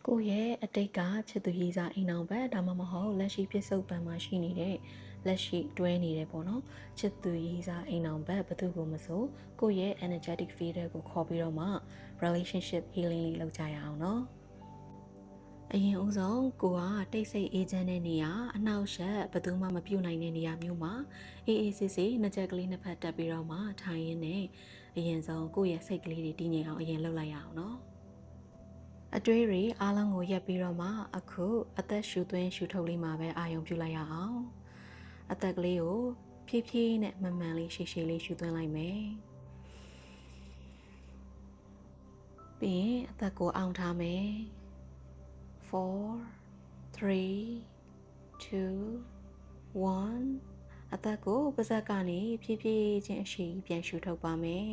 ကိုယ့်ရဲ့အတိတ်ကချစ်သူရေးစားအိမ်အောင်ဘက်ဒါမှမဟုတ်လက်ရှိပြစ္ဆုတ်ပံမှာရှိနေတဲ့လက်ရှိတွဲနေတယ်ပေါ့နော်ချစ်သူရေးစားအိမ်အောင်ဘက်ဘယ်သူကိုမဆိုကိုယ့်ရဲ့ energetic field ကိုခေါ်ပြီးတော့မှ relationship healing လေးလုပ်ကြရအောင်နော်အရင်ဦးဆုံးကိုကတိတ်ဆိတ်အေးချမ်းတဲ့နေရာအနှောက်အယှက်ဘယ်သူမှမပြုတ်နိုင်တဲ့နေရာမျိုးမှာအေးအေးဆေးဆေးနှစ်ချက်ကလေးနှစ်ဖက်တက်ပြီးတော့မှထိုင်ရင်းနဲ့အရင်ဆုံးကိုယ့်ရဲ့စိတ်ကလေးတွေတည်ငြိမ်အောင်အရင်လှုပ်လိုက်ရအောင်နော်အတွေးတွေအားလုံးကိုရက်ပြီးတော့မှအခုအသက်ရှူသွင်းရှူထုတ်လေးမှာပဲအာရုံပြုလိုက်ရအောင်အသက်ကလေးကိုဖြည်းဖြည်းနဲ့မှန်မှန်လေးရှည်ရှည်လေးရှူသွင်းလိုက်မယ်ပြီးရင်အသက်ကိုအောင့်ထားမယ်4 3 2 1အသက်ကိုပါးစပ်ကနေဖြည်းဖြည်းချင်းအရှိပြန်ရှူထုတ်ပါမယ်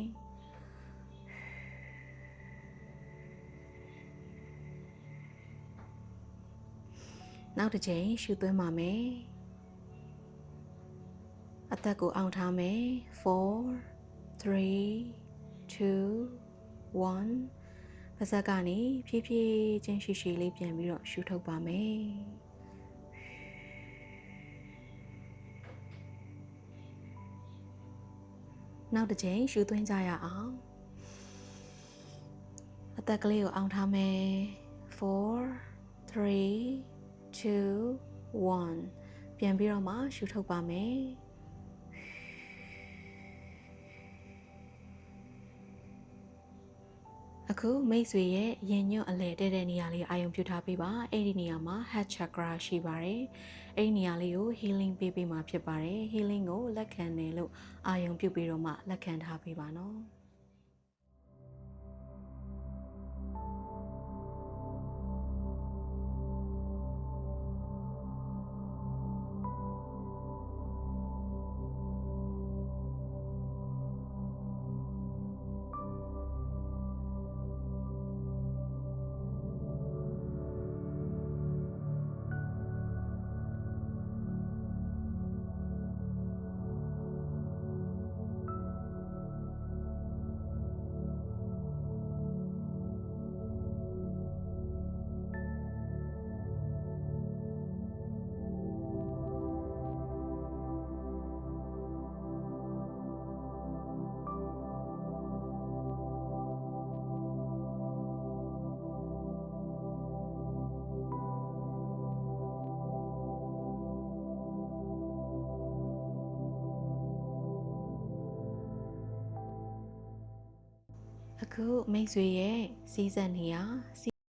နောက်တစ်ချိန်ရှူသွင်းပါမယ်အသက်ကိုအောင့်ထားမယ်4 3 2 1ပါးစပ်ကနေဖြည်းဖြည်းချင်းရှိရှိလေးပြန်ပြီးတော့ရှူထုတ်ပါမယ်နောက်တစ်ချိန်ရှူသွင်းကြရအောင်အသက်ကလေးကိုအောင့်ထားမယ်4 3 2 1ပြန်ပြီးတော့မှရှူထုတ်ပါမယ်အခုမိတ်ဆွေရဲ့ရင်ညွန့်အလဲတဲ့နေရာလေးအာရုံပြုထားပေးပါအဲ့ဒီနေရာမှာ heart chakra ရှိပါတယ်အဲ့ဒီနေရာလေးကို healing ပေးပေးမှာဖြစ်ပါတယ် healing ကိုလက်ခံတယ်လို့အာရုံပြုပြီးတော့မှလက်ခံထားပေးပါနော်အခုမိတ်ဆွေရဲ့စီးစက်နေရစီ